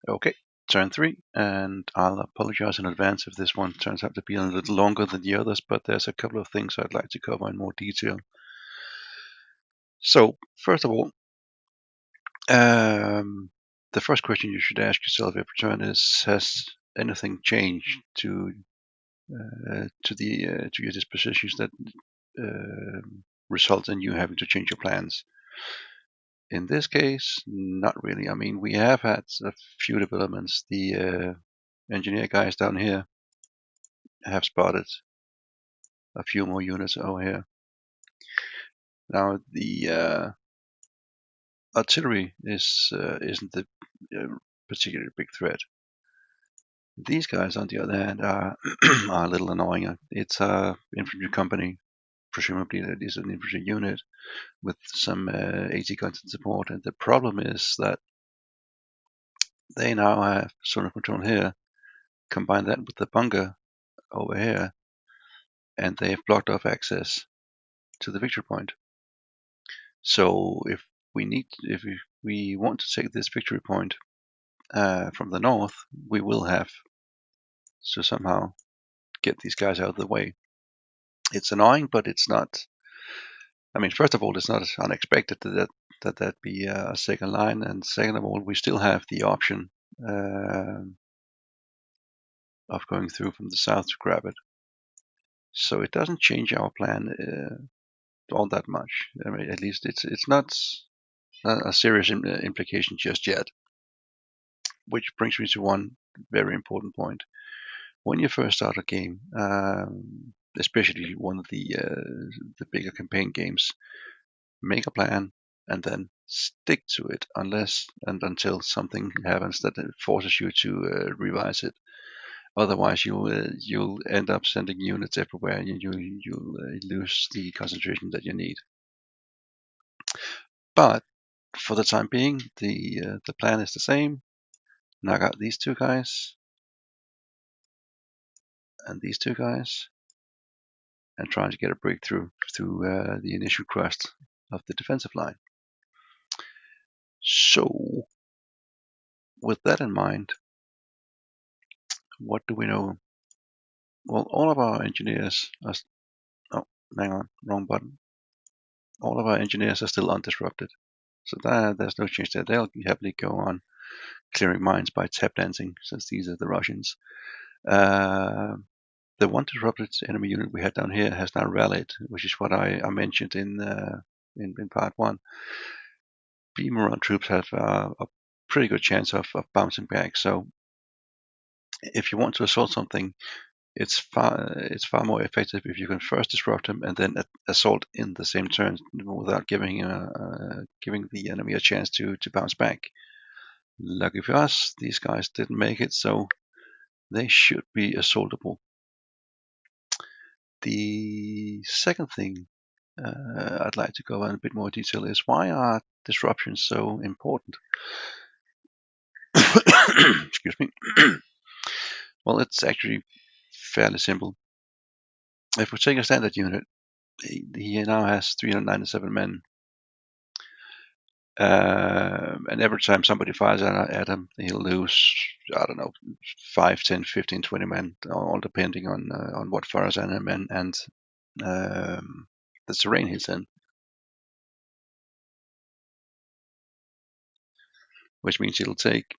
Okay, turn 3, and I'll apologize in advance if this one turns out to be a little longer than the others, but there's a couple of things I'd like to cover in more detail. So, first of all, the first question you should ask yourself every turn is: has anything changed to your dispositions that result in you having to change your plans? In this case, not really. I mean, we have had a few developments. The engineer guys down here have spotted a few more units over here. Now the artillery isn't the particularly big threat. These guys, on the other hand, are are a little annoying. It's a infantry company, presumably that is an infantry unit with some AT guns and support. And the problem is that they now have sonar control here. Combine that with the bunker over here, and they have blocked off access to the victory point. So if we want to take this victory point from the north, we will have to somehow get these guys out of the way. It's annoying, but it's not. I mean, first of all, it's not unexpected that be a second line, and second of all, we still have the option of going through from the south to grab it. So it doesn't change our plan all that much. I mean, at least it's not a serious implication just yet. Which brings me to one very important point. When you first start a game, especially one of the bigger campaign games, make a plan and then stick to it unless and until something happens that forces you to revise it. Otherwise, you'll end up sending units everywhere, and you'll lose the concentration that you need. But for the time being, the plan is the same. Knock out these two guys and these two guys, and trying to get a breakthrough through the initial crust of the defensive line. So, with that in mind, what do we know? Well, all of our engineers are. Oh, hang on, wrong button. All of our engineers are still undisrupted. So there's no change there. They'll happily go on clearing mines by tap dancing, since these are the Russians. The one disrupted enemy unit we had down here has now rallied, which is what I mentioned in part one. B-Moran troops have a pretty good chance of bouncing back. So if you want to assault something, it's far more effective if you can first disrupt them and then assault in the same turn without giving the enemy a chance to bounce back. Lucky for us, these guys didn't make it, so they should be assaultable. The second thing I'd like to go in a bit more detail is, why are disruptions so important? Excuse me. Well, it's actually fairly simple. If we take a standard unit, he now has 397 men. And every time somebody fires at him, he'll lose, I don't know, 5, 10, 15, 20 men, all depending on what fires at him and the terrain he's in. Which means it'll take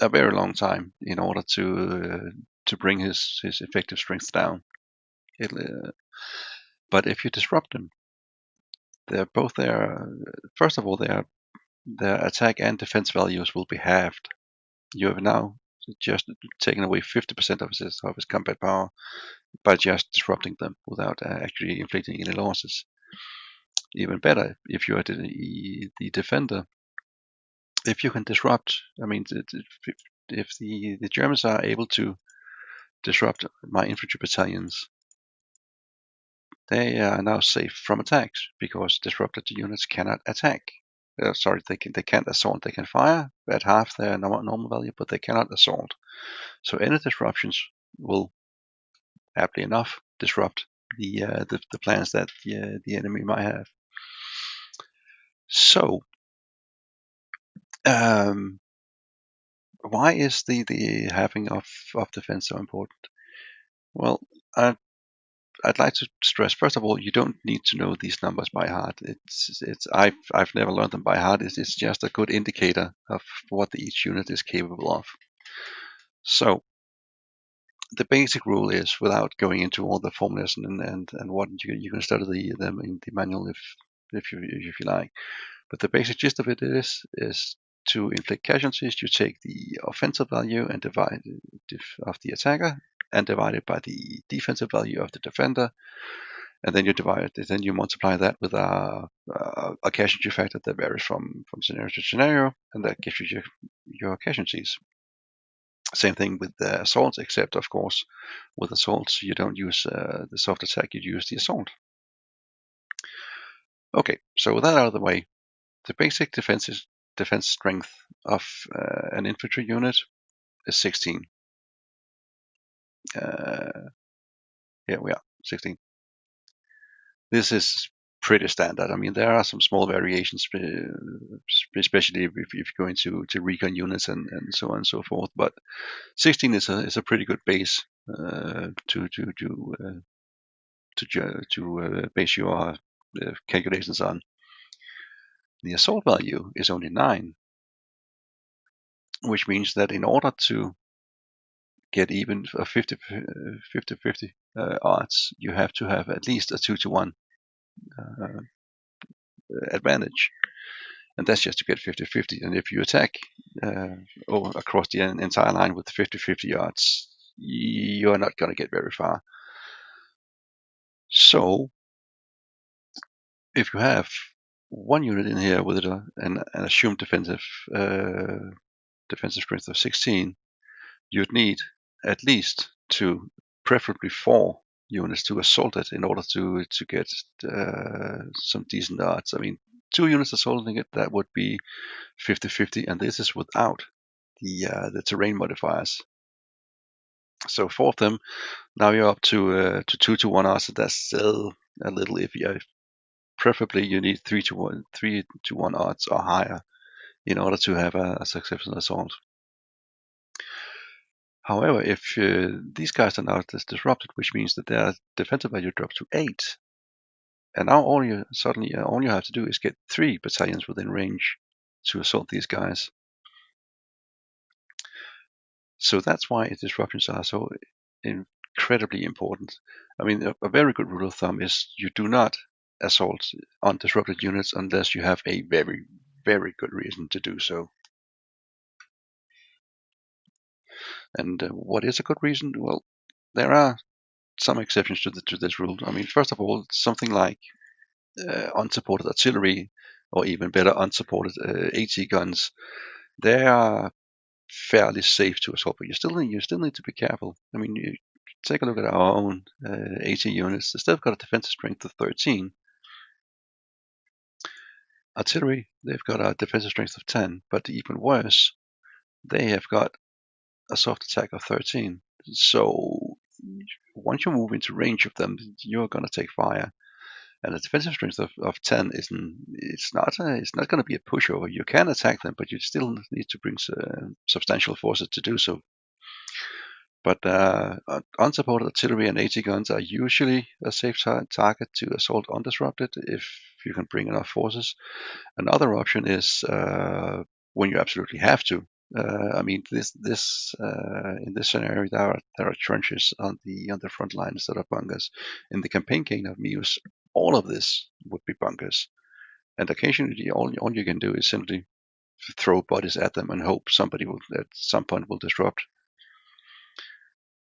a very long time in order to bring his effective strength down. But if you disrupt them, they're both there. First of all, their attack and defense values will be halved. You have now just taken away 50% of his combat power by just disrupting them without actually inflicting any losses. Even better, if you are the defender, if you can disrupt, I mean, if the Germans are able to disrupt my infantry battalions, they are now safe from attacks because disrupted units cannot attack. They can't assault. They can fire at half their normal value, but they cannot assault. So any disruptions will, aptly enough, disrupt the plans that the enemy might have. So why is the halving of defense so important? Well, I'd like to stress, first of all, you don't need to know these numbers by heart. I've never learned them by heart. It's just a good indicator of what each unit is capable of. So the basic rule is, without going into all the formulas and what you can study them in the manual if you like. But the basic gist of it is to inflict casualties, you take the offensive value and divide of the attacker and divide it by the defensive value of the defender, and then you multiply that with a casualty factor that varies from scenario to scenario, and that gives you your casualties. Same thing with the assaults, except of course with assaults you don't use the soft attack, you use the assault. Okay, so with that out of the way, the basic defense strength of an infantry unit is 16. Here we are, 16. This is pretty standard. I mean, there are some small variations, especially if you go into recon units and so on and so forth. But 16 is a pretty good base to base your calculations on. The assault value is only 9, which means that in order to get even a 50-50 odds, you have to have at least a 2-to-1 advantage, and that's just to get 50-50. And if you attack across the entire line with 50-50 odds, you're not going to get very far. So if you have one unit in here with an assumed defensive strength of 16, you'd need at least preferably 4 units to assault it in order to get some decent odds. I mean, 2 units assaulting it, that would be 50-50, and this is without the terrain modifiers. So 4 of them, now you're up to 2-to-1 odds. So that's still a little iffy. Preferably you need 3-to-1 odds or higher in order to have a successful assault. However, if these guys are now disrupted, which means that their defensive value drops to 8, and now all you have to do is get 3 battalions within range to assault these guys. So that's why disruptions are so incredibly important. I mean, a very good rule of thumb is you do not assault undisrupted units unless you have a very, very good reason to do so. And what is a good reason? Well, there are some exceptions to this rule. I mean, first of all, something like unsupported artillery, or even better, unsupported AT guns, they are fairly safe to assault, but you still need to be careful. I mean, you take a look at our own AT units. They've still got a defensive strength of 13. Artillery, they've got a defensive strength of 10, but even worse, they have got a soft attack of 13. So once you move into range of them, you're going to take fire. And a defensive strength of 10 it's not going to be a pushover. You can attack them, but you still need to bring substantial forces to do so. But unsupported artillery and AT guns are usually a safe target to assault undisrupted if you can bring enough forces. Another option is when you absolutely have to. I mean, in this scenario, there are trenches on the front line instead of bunkers. In the campaign game of Meuse, all of this would be bunkers, and occasionally all you can do is simply throw bodies at them and hope somebody will at some point will disrupt.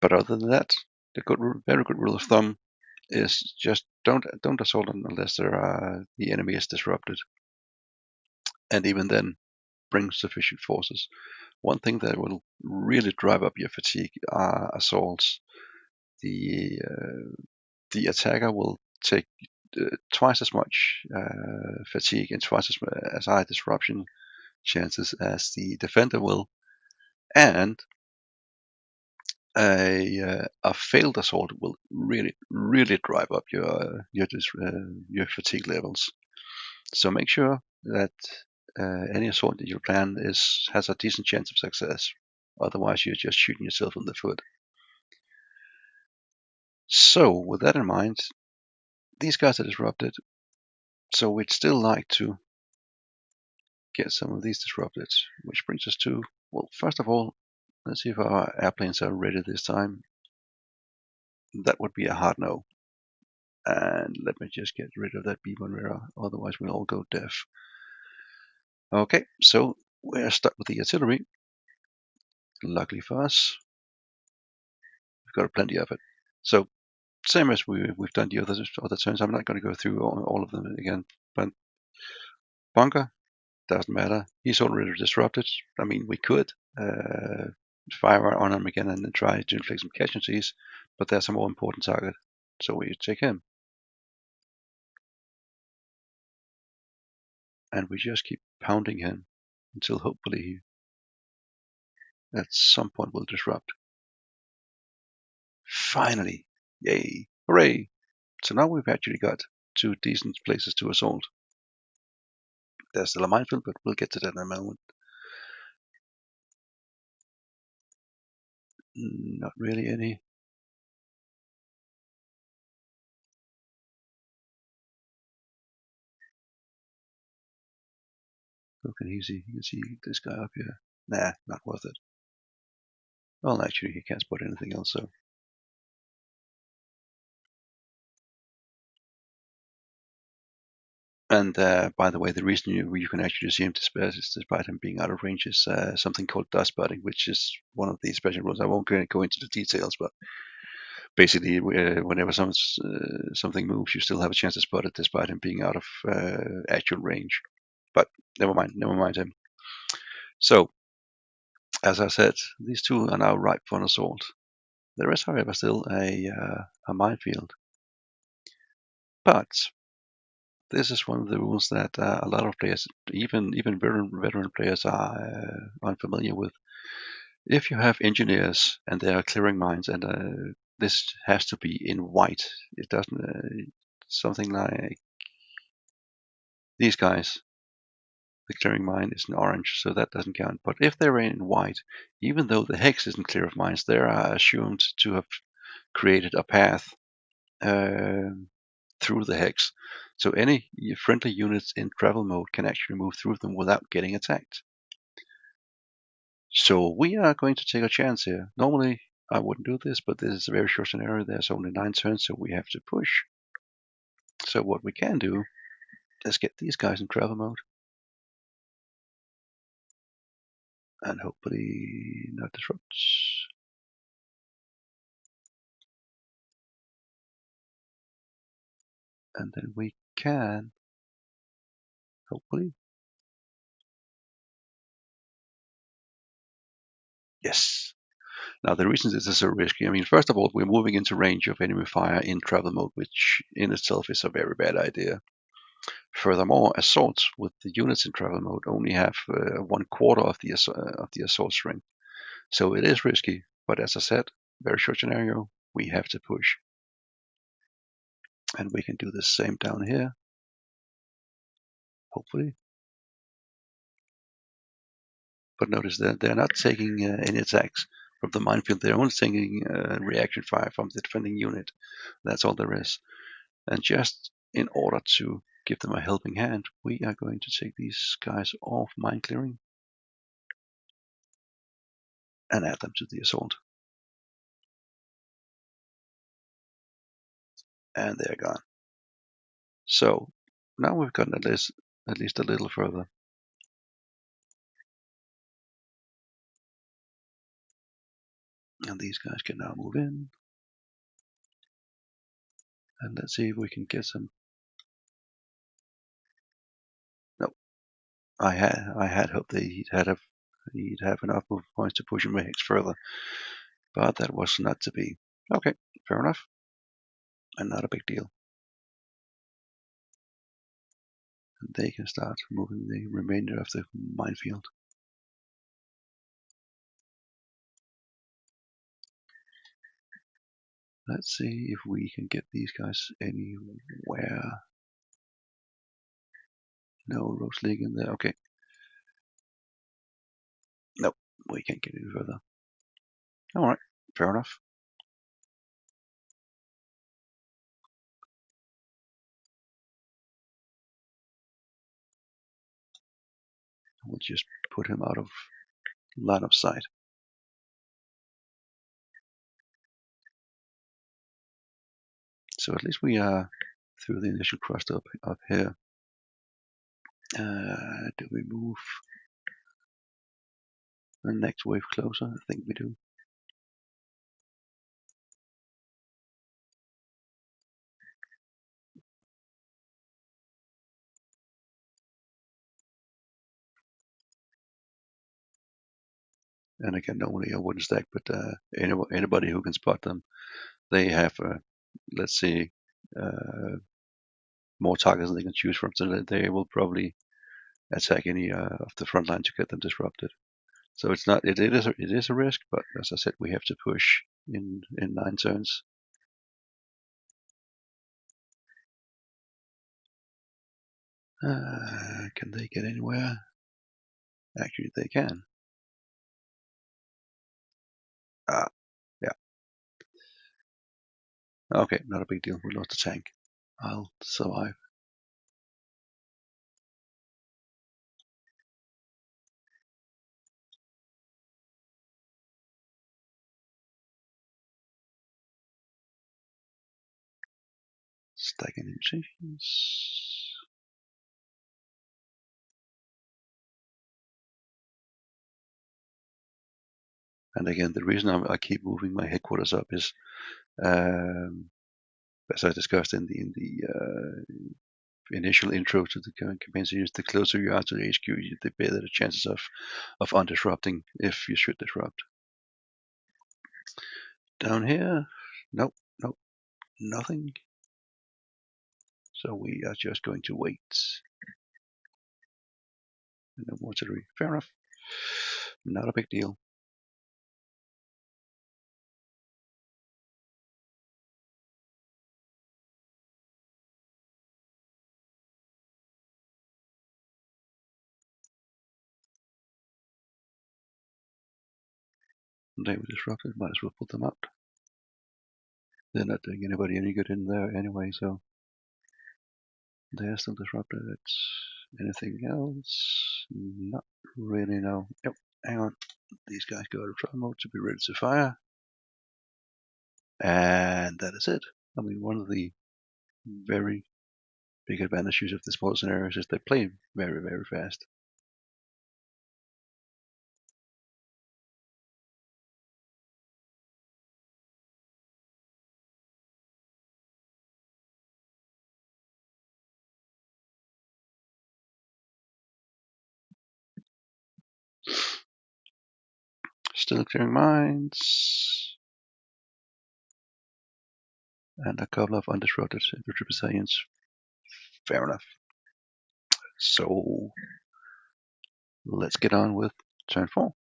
But other than that, very good rule of thumb is just don't assault them unless the enemy is disrupted, and even then, bring sufficient forces. One thing that will really drive up your fatigue are assaults. The attacker will take twice as much fatigue and twice as high disruption chances as the defender will, and a failed assault will really drive up your fatigue levels. So make sure that any assault that you plan has a decent chance of success. Otherwise, you're just shooting yourself in the foot. So, with that in mind, these guys are disrupted. So we'd still like to get some of these disrupted, which brings us to, well, first of all, let's see if our airplanes are ready this time. That would be a hard no. And let me just get rid of that B1 radar, otherwise we'll all go deaf. Okay, so we're stuck with the artillery. Luckily for us, we've got plenty of it. So same as we've done the other turns, I'm not going to go through all of them again. But bunker, doesn't matter. He's already disrupted. I mean, we could fire on him again and then try to inflict some casualties, but there's a more important target. So we take him. And we just keep pounding him until hopefully he at some point will disrupt. Finally! Yay! Hooray! So now we've actually got 2 decent places to assault. There's still a minefield, but we'll get to that in a moment. Not really any. Who can he see? He can see this guy up here. Nah, not worth it. Well, actually, he can't spot anything else, so. And by the way, the reason you can actually see him despite him being out of range is something called dust spotting, which is one of the special rules. I won't go into the details, but basically, whenever something moves, you still have a chance to spot it despite him being out of actual range. But never mind him. So, as I said, these 2 are now ripe for an assault. There is, however, still a minefield. But this is one of the rules that a lot of players, even veteran players, are unfamiliar with. If you have engineers and they are clearing mines, and this has to be in white, it doesn't something like these guys. The clearing mine is in orange, so that doesn't count. But if they're in white, even though the hex isn't clear of mines, they are assumed to have created a path through the hex. So any friendly units in travel mode can actually move through them without getting attacked. So we are going to take a chance here. Normally I wouldn't do this, but this is a very short scenario. There's only 9 turns, so we have to push. So what we can do is get these guys in travel mode. And hopefully not disrupt. And then we can, hopefully. Yes. Now the reason this is so risky, I mean, first of all, we're moving into range of enemy fire in travel mode, which in itself is a very bad idea. Furthermore, assaults with the units in travel mode only have 1/4 of the assault strength. So it is risky, but as I said, very short scenario, we have to push. And we can do the same down here, hopefully. But notice that they're not taking any attacks from the minefield. They're only taking reaction fire from the defending unit. That's all there is. And just in order to give them a helping hand, we are going to take these guys off mine clearing and add them to the assault. And they're gone. So now we've gotten at least a little further. And these guys can now move in. And let's see if we can get some. No, I had hoped that he'd have enough move points to push him hex further, but that was not to be. Okay, fair enough, and not a big deal. And they can start moving the remainder of the minefield. Let's see if we can get these guys anywhere. No Roach League in there. Okay, We can't get any further. Alright, fair enough. We'll just put him out of line of sight. So at least we are through the initial crust up here. Do we move the next wave closer? I think we do. And again, not only a wooden stack, but anybody who can spot them, they have, let's say, more targets than they can choose from, so they will probably attack any of the front line to get them disrupted. So it's not. It is a risk, but as I said, we have to push in 9 turns. Can they get anywhere? Actually, they can. Yeah. Okay, not a big deal. We lost the tank. I'll survive. Stacking mutations. And again, the reason I keep moving my headquarters up is, as I discussed in the initial intro to the campaign series, the closer you are to the HQ, the better the chances of undisrupting if you should disrupt. Down here, nope, nothing. So we are just going to wait. No more artillery. Fair enough. Not a big deal. They were disrupted, might as well put them out. They're not doing anybody any good in there anyway, so they're still disrupted. Anything else? Not really, no. Yep, hang on. These guys go out of trial mode to be ready to fire. And that is it. I mean, one of the very big advantages of the small scenarios is they play very, very fast. Still clearing mines. And a couple of undisrupted infantry battalions. Fair enough. So let's get on with turn 4.